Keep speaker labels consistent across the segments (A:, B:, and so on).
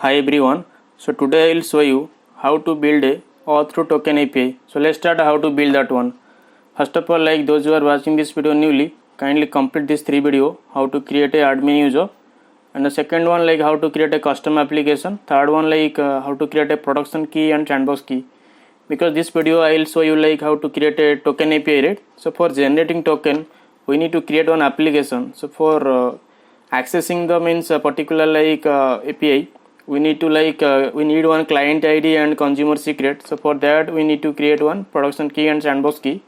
A: Hi everyone. So today I will show you how to build a OAuth2 Token API. So let's start how to build that one. First of all, like those who are watching this video newly, kindly complete this 3 video, how to create a admin user, and the second one like how to create a custom application, third one like how to create a production key and sandbox key. Because this video I will show you like how to create a token API, right? So for generating token we need to create one application. So for accessing the means particular like API, we need to like we need one client ID and consumer secret. So for that we need to create one production key and sandbox key.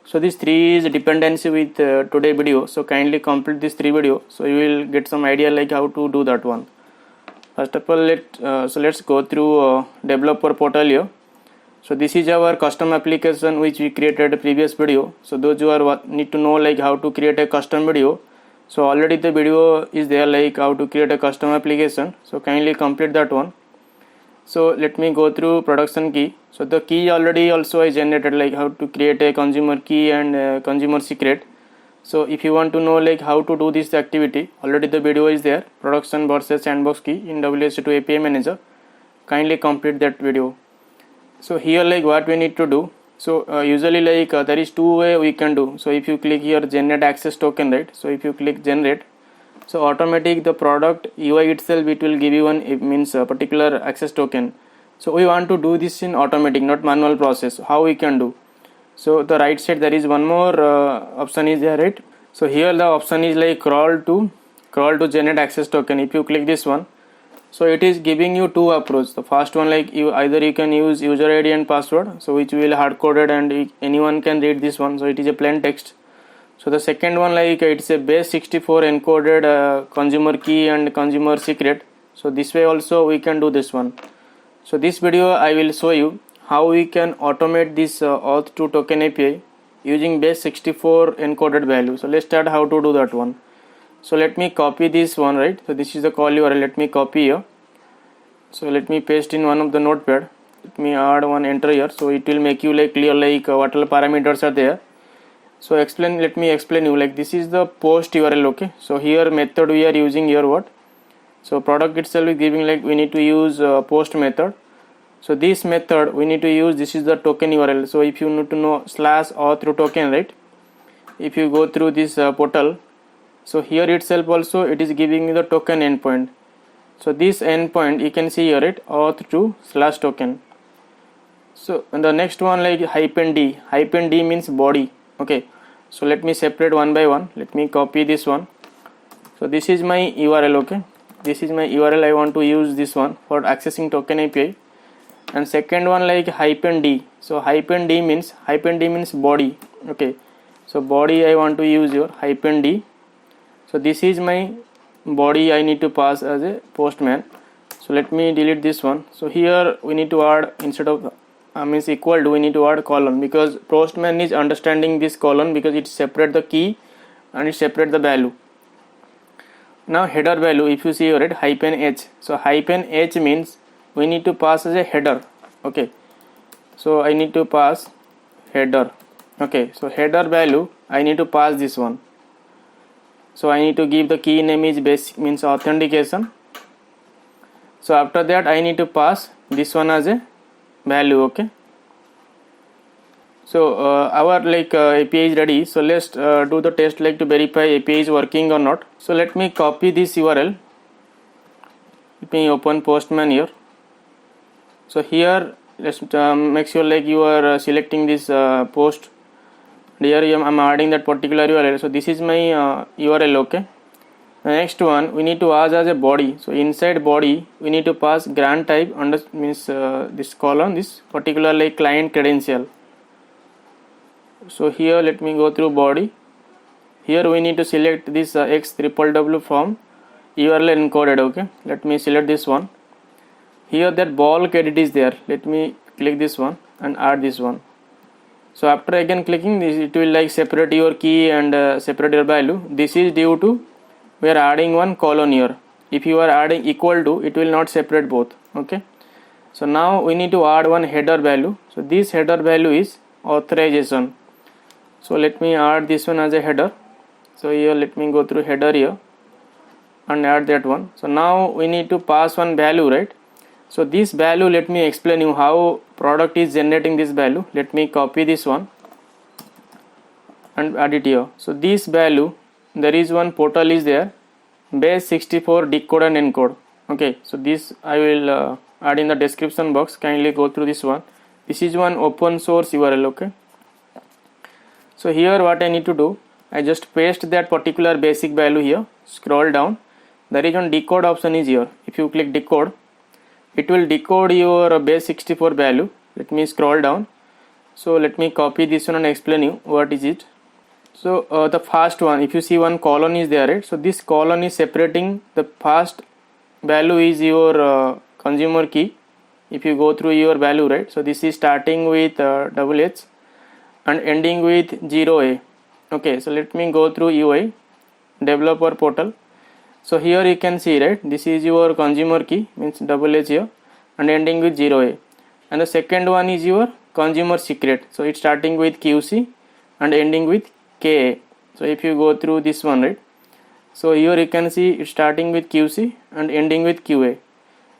A: So this 3 is dependency with today video. So kindly complete this 3 video, so you will get some idea like how to do that one. First of all, let's go through developer portal here. So this is our custom application which we created a previous video. So those who are need to know like how to create a custom video, so already the video is there like how to create a custom application. So kindly complete that one. So let me go through production key. So the key already also I generated like how to create a consumer key and consumer secret. So if you want to know like how to do this activity, already the video is there, production versus sandbox key in WSO2 API manager. Kindly complete that video. So here like what we need to do, so usually like there is 2 way we can do. So if you click here generate access token, right? So if you click generate, so automatic the product UI itself it will give you one, it means a particular access token. So we want to do this in automatic, not manual process. How we can do? So the right side there is one more option is there, right? So here the option is like crawl to generate access token. If you click this one, so it is giving you 2 approach. The first one like you can use user ID and password, so which will hard coded and anyone can read this one. So it is a plain text. So the second one like it's a base 64 encoded consumer key and consumer secret. So this way also we can do this one. So this video I will show you how we can automate this OAuth2 Token API using base 64 encoded value. So let's start how to do that one. So let me copy this one, right? So this is the call URL. Let me copy here. So let me paste in one of the notepad. Let me add one enter here. So it will make you like clear like what all parameters are there. So let me explain you like this is the post URL, okay? So here method we are using here what? So product itself is giving like we need to use post method. So this method we need to use, this is the token URL. So if you need to know /auth2 token, right? If you go through this portal, so here itself also it is giving you the token endpoint. So this endpoint you can see here, right? auth2 token. So and the next one like -d means body, okay? So let me separate one by one. Let me copy this one. So this is my URL, okay? This is my URL. I want to use this one for accessing token API. And second one like -d. So -d means body, okay? So body I want to use your -d. So this is my body I need to pass as a postman. So let me delete this one. So here we need to add, instead of means equal to, we need to add colon, because postman is understanding this colon because it separate the key and it separate the value. Now header value, if you see here, right, -h. So -h means we need to pass as a header, okay? So I need to pass header, okay? So header value I need to pass this one. So I need to give the key name is basic, means authentication. So after that I need to pass this one as a value, okay? So our like API is ready. So let's do the test like to verify API is working or not. So let me copy this URL. Let me open postman here. So here let's make sure like you are selecting this post. Here I am adding that particular URL. So this is my URL, okay? The next one we need to ask as a body. So inside body we need to pass grant type under means this column, this particular like client credential. So here let me go through body. Here we need to select this XWW from URL encoded, okay? Let me select this one. Here that bulk edit is there. Let me click this one and add this one. So after again clicking this, it will like separate your key and separate your value. This is due to we are adding one colon here. If you are adding equal to, it will not separate both, okay? So now we need to add one header value. So this header value is authorization. So let me add this one as a header. So here let me go through header here. and add that one. So now we need to pass one value, right? So this value, let me explain you how product is generating this value. Let me copy this one and add it here. So this value, there is one portal is there, base 64 decode and encode. Okay, so this I will add in the description box. Kindly go through this one. This is one open source URL. Okay, so here what I need to do, I just paste that particular basic value here, scroll down, there is one decode option is here. If you click decode, it will decode your base 64 value. Let me scroll down. So let me copy this one and explain you what is it. So the first one, if you see one colon is there, right? So this colon is separating the first value is your consumer key. If you go through your value, right? So this is starting with double H and ending with 0A. Okay, so let me go through UI developer portal. So here you can see, right, this is your consumer key, means double H here, and ending with 0A. And the second one is your consumer secret, so it's starting with QC and ending with KA. So if you go through this one, right, so here you can see it's starting with QC and ending with QA.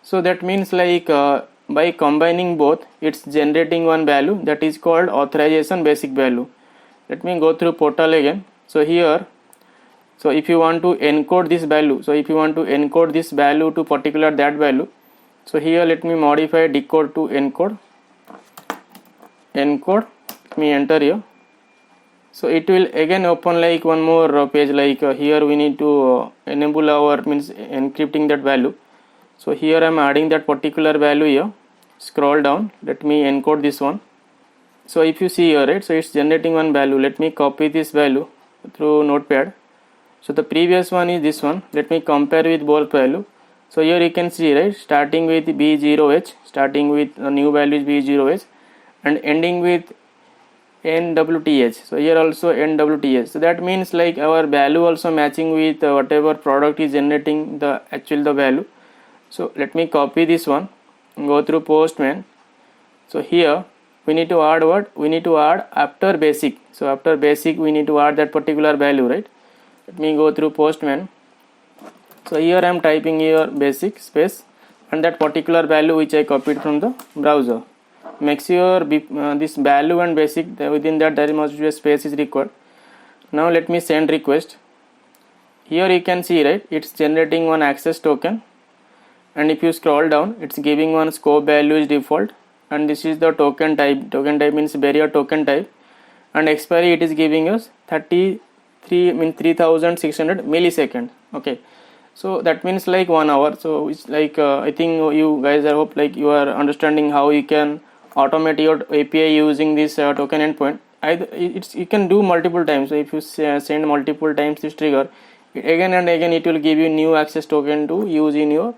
A: So that means like by combining both, it's generating one value that is called authorization basic value. Let me go through portal again. So here, so if you want to encode this value, so if you want to encode this value to particular that value, so here let me modify decode to encode. Let me enter here. So it will again open like one more page, like here we need to enable our means encrypting that value. So here I am adding that particular value here. Scroll down, let me encode this one. So if you see here, right, so it's generating one value. Let me copy this value through notepad. So the previous one is this one. Let me compare with both value. So here you can see, right, starting with B0H, starting with the new value is B0H and ending with NWTH. So here also NWTH. So that means like our value also matching with whatever product is generating the value. So let me copy this one, go through Postman. So here we need to add what? We need to add after basic. So after basic we need to add that particular value, right? Let me go through Postman. So here I am typing here basic space and that particular value which I copied from the browser. Make sure this value and basic, within that there must be a space is required. Now let me send request. Here you can see, right, it's generating one access token, and if you scroll down, it's giving one scope value is default, and this is the token type. Token type means barrier token type, and expiry it is giving us 3600 milliseconds. Okay, so that means like 1 hour. So it's like I think you guys, I hope like you are understanding how you can automate your API using this token endpoint. You can do multiple times. So if you send multiple times this trigger, again and again it will give you new access token to use in your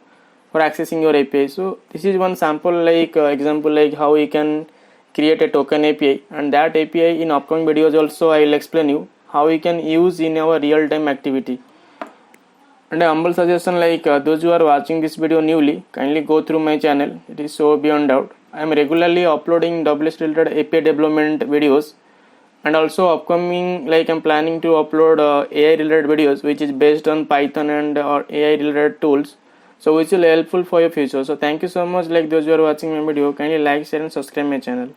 A: for accessing your API. So this is one sample like example like how you can create a token API, and that API in upcoming videos also I will explain you how you can use in our real-time activity. And a humble suggestion, like those who are watching this video newly, kindly go through my channel. It is so beyond doubt. I am regularly uploading WS related API development videos, and also upcoming like I am planning to upload AI related videos which is based on Python and AI related tools, so which will helpful for your future. So thank you so much, like those who are watching my video, kindly like, share and subscribe my channel.